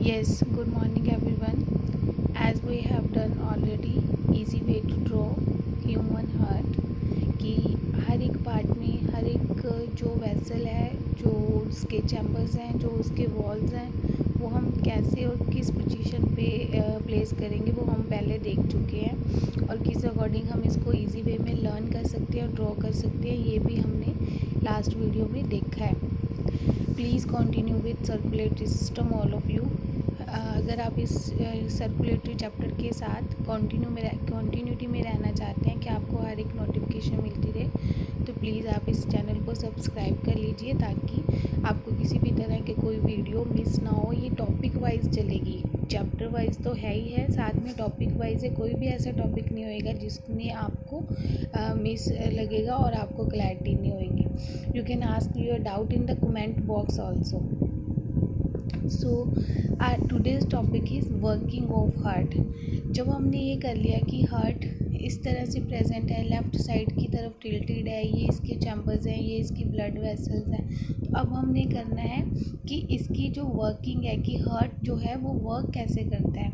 Yes, good morning everyone. As we have done already, easy way to draw human heart कि हर एक part में हर एक जो vessel है, जो उसके चैम्बर्स हैं, जो उसके वॉल्स हैं, वो हम कैसे और किस पोजीशन पे प्लेस करेंगे वो हम पहले देख चुके हैं और किस अकॉर्डिंग हम इसको इजी वे में लर्न कर सकते हैं और ड्रॉ कर सकते हैं, ये भी हमने लास्ट वीडियो में देखा है. Please continue with circulatory system all of you. अगर आप इस सर्कुलेटरी चैप्टर के साथ कंटिन्यूटी में रहना चाहते हैं कि आपको हर एक नोटिफिकेशन मिलती रहे, तो प्लीज़ आप इस चैनल को सब्सक्राइब कर लीजिए ताकि आपको किसी भी तरह के कोई वीडियो मिस ना हो. ये टॉपिक वाइज चलेगी, चैप्टर वाइज तो है ही है, साथ में टॉपिक वाइज है. कोई भी ऐसा टॉपिक नहीं होएगा जिसमें आपको मिस लगेगा और आपको क्लैरिटी नहीं होएगी. You can ask your doubt in the comment box also. So today's topic is working of heart. जब हमने ये कर लिया कि हार्ट इस तरह से प्रेजेंट है, लेफ़्ट साइड की तरफ टिल्टेड है, ये इसके चैम्बर्स हैं, ये इसकी ब्लड वेसल्स हैं, तो अब हमने करना है कि इसकी जो वर्किंग है कि हार्ट जो है वो वर्क कैसे करता है.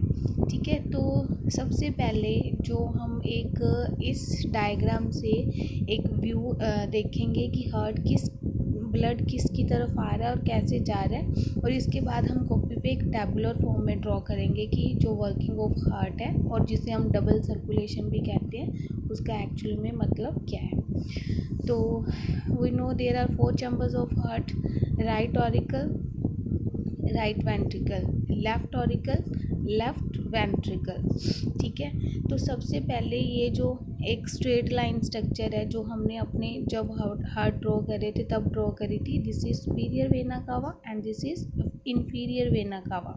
ठीक है, तो सबसे पहले जो हम एक इस डायग्राम से एक व्यू देखेंगे कि हार्ट ब्लड किसकी तरफ आ रहा है और कैसे जा रहा है, और इसके बाद हम कॉपी पे एक टेबुलर फॉर्म में ड्रॉ करेंगे कि जो वर्किंग ऑफ हार्ट है और जिसे हम डबल सर्कुलेशन भी कहते हैं उसका एक्चुअली में मतलब क्या है. तो we know there are 4 chambers of heart: right auricle, right ventricle, left auricle, left ventricle. ठीक है, तो सबसे पहले ये जो एक स्ट्रेट लाइन स्ट्रक्चर है जो हमने अपने जब हार्ट ड्रॉ करे थे तब ड्रॉ करी थी. दिस इज सुपीरियर वेना कावा and this is inferior vena कावा.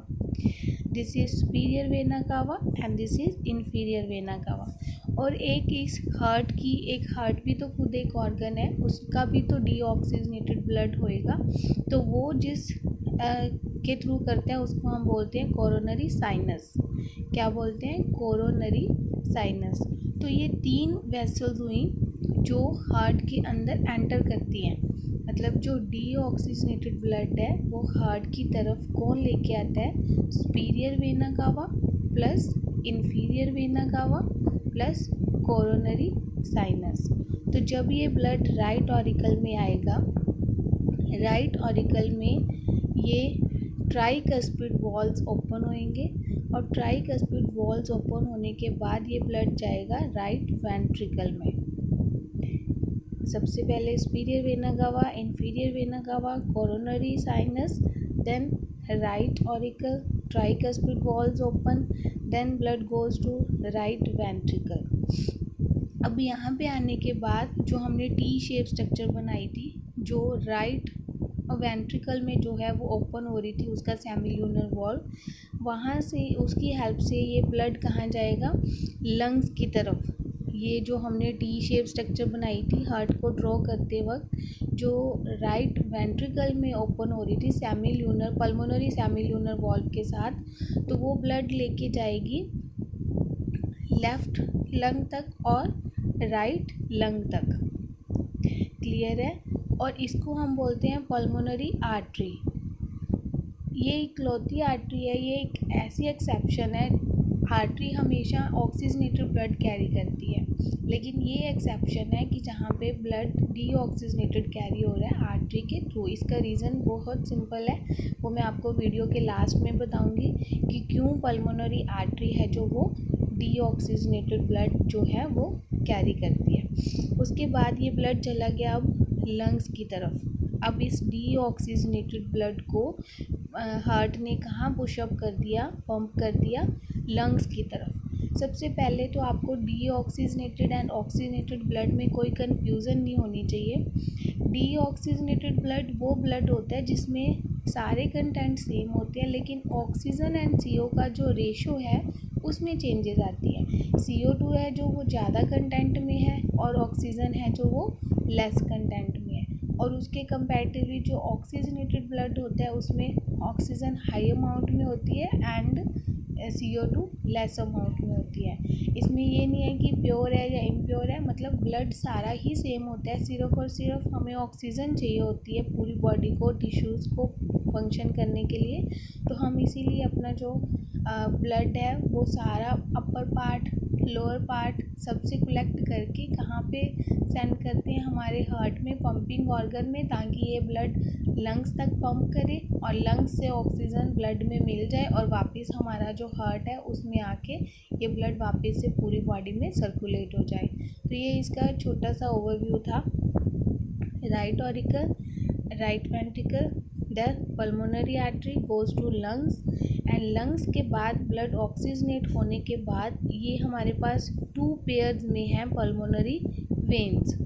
दिस इज सुपीरियर वेना कावा and this is inferior vena कावा. और एक इस हार्ट भी तो खुद एक ऑर्गन है, उसका भी तो डीऑक्सीजनेटेड ब्लड होएगा, तो वो जिस के थ्रू करते हैं उसको हम बोलते हैं कोरोनरी साइनस. क्या बोलते हैं? Coronary sinus. तो ये 3 वेसल्स हुई जो हार्ट के अंदर एंटर करती हैं. मतलब जो डीऑक्सीजनेटेड ब्लड है वो हार्ट की तरफ कौन लेके आता है? सुपीरियर वेना कावा प्लस इंफीरियर वेना कावा प्लस कोरोनरी साइनस. तो जब ये ब्लड राइट ऑरिकल में आएगा, राइट ऑरिकल में ये ट्राइकस्पिड वॉल्स ओपन होंगे और ट्राइकस्पिड वॉल्स ओपन होने के बाद ये ब्लड जाएगा राइट वेंट्रिकल में. सबसे पहले superior vena cava, inferior vena cava, coronary sinus, then right auricle, tricuspid valves open, then blood goes to right ventricle. अब यहाँ पे आने के बाद जो हमने टी शेप स्ट्रक्चर बनाई थी, जो राइट वेंट्रिकल में जो है वो ओपन हो रही थी, उसका सेमिल्यूनर वॉल्व, वहाँ से उसकी हेल्प से ये ब्लड कहाँ जाएगा? लंग्स की तरफ. ये जो हमने टी शेप स्ट्रक्चर बनाई थी हार्ट को ड्रॉ करते वक्त, जो राइट वेंट्रिकल में ओपन हो रही थी पल्मोनरी सेमिल्यूनर वॉल्व के साथ, तो वो ब्लड लेके जाएगी लेफ़्ट लंग तक और राइट लंग तक. क्लियर है? और इसको हम बोलते हैं पल्मोनरी आर्टरी. ये इकलौती आर्टरी है, ये एक ऐसी एक्सेप्शन है. आर्टरी हमेशा ऑक्सीजनेटेड ब्लड कैरी करती है, लेकिन ये एक्सेप्शन है कि जहाँ पे ब्लड डीऑक्सीजनेटेड कैरी हो रहा है आर्टरी के थ्रू. इसका रीज़न बहुत सिंपल है, वो मैं आपको वीडियो के लास्ट में बताऊंगी कि क्यों पल्मोनरी आर्टरी है जो वो डीऑक्सीजनेटेड ब्लड जो है वो कैरी करती है. उसके बाद ये ब्लड चला गया अब लंग्स की तरफ. अब इस डीऑक्सीजनेटेड ब्लड को हार्ट ने कहाँ पुशअप कर दिया, पंप कर दिया? लंग्स की तरफ. सबसे पहले तो आपको डीऑक्सीजनेटेड एंड ऑक्सीजनेटेड ब्लड में कोई कन्फ्यूज़न नहीं होनी चाहिए. डीऑक्सीजनेटेड ब्लड वो ब्लड होता है जिसमें सारे कंटेंट सेम होते हैं, लेकिन ऑक्सीजन एंड CO का जो रेशो है उसमें चेंजेस आती है. CO2 है जो वो ज़्यादा कंटेंट में है और ऑक्सीजन है जो वो लेस कंटेंट में है. और उसके कंपैरेटिवली जो ऑक्सीजनेटेड ब्लड होता है उसमें ऑक्सीजन हाई अमाउंट में होती है एंड CO2 लेस अमाउंट में होती है. इसमें ये नहीं है कि प्योर है या इम्प्योर है, मतलब ब्लड सारा ही सेम होता है. सिर्फ और सिर्फ हमें ऑक्सीजन चाहिए होती है पूरी बॉडी को, टिश्यूज़ को फंक्शन करने के लिए, तो हम इसीलिए अपना जो ब्लड है वो सारा अपर पार्ट, लोअर पार्ट सबसे कलेक्ट करके कहाँ पे सेंड करते हैं, हमारे हार्ट में, पंपिंग ऑर्गन में, ताकि ये ब्लड लंग्स तक पंप करे और लंग्स से ऑक्सीजन ब्लड में मिल जाए और वापस हमारा जो हार्ट है उसमें आके ये ब्लड वापस से पूरी बॉडी में सर्कुलेट हो जाए। तो ये इसका छोटा सा ओवरव्यू था। Right auricle, right ventricle, the pulmonary artery goes to lungs and lungs के बाद ब्लड ऑक्सीजनेट होने के बाद ये हमारे पास 2 पेयर्स में हैं पल्मोनरी वेन्स,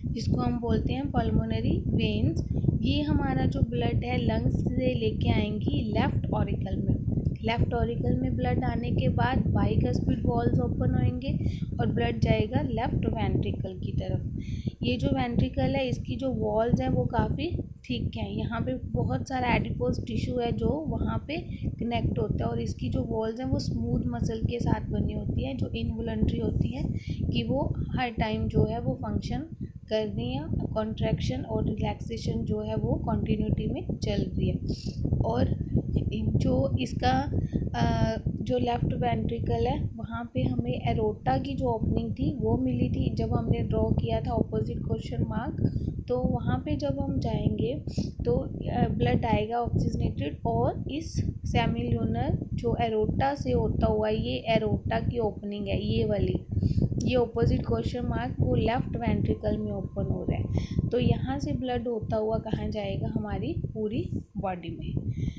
जिसको हम बोलते हैं पल्मोनरी वेन्स। ये हमारा जो ब्लड है लंग्स से लेके आएंगी लेफ़्ट ऑरिकल में। लेफ़्ट ऑरिकल में ब्लड आने के बाद बाइकस्पिड वॉल्स ओपन होंगे और ब्लड जाएगा लेफ़्ट वेंट्रिकल की तरफ। ये जो वेंट्रिकल है इसकी जो वॉल्स हैं वो काफ़ी थिक हैं, यहाँ पे बहुत सारा एडिपोज टिश्यू है जो वहाँ पे कनेक्ट होता है और इसकी जो वॉल्स हैं वो स्मूथ मसल के साथ बनी होती है, जो इनवॉलंटरी होती है कि वो हर टाइम जो है वो फंक्शन कर रही है, कॉन्ट्रैक्शन और रिलैक्सेशन जो है वो कॉन्टीन्यूटी में चल रही है। और जो इसका जो लेफ़्ट वेंट्रिकल है वहाँ पे हमें एरोटा की जो ओपनिंग थी वो मिली थी जब हमने ड्रॉ किया था ऑपोजिट क्वेश्चन मार्क। तो वहाँ पे जब हम जाएंगे तो ब्लड आएगा ऑक्सीजनेटेड और इस सेमिल्यूनर जो एरोटा से होता हुआ ये एरोटा की ओपनिंग है, ये वाली, ये ऑपोजिट क्वेश्चन मार्क वो लेफ़्ट वेंट्रिकल में ओपन हो रहा है। तो यहाँ से ब्लड होता हुआ कहाँ जाएगा, हमारी पूरी बॉडी में।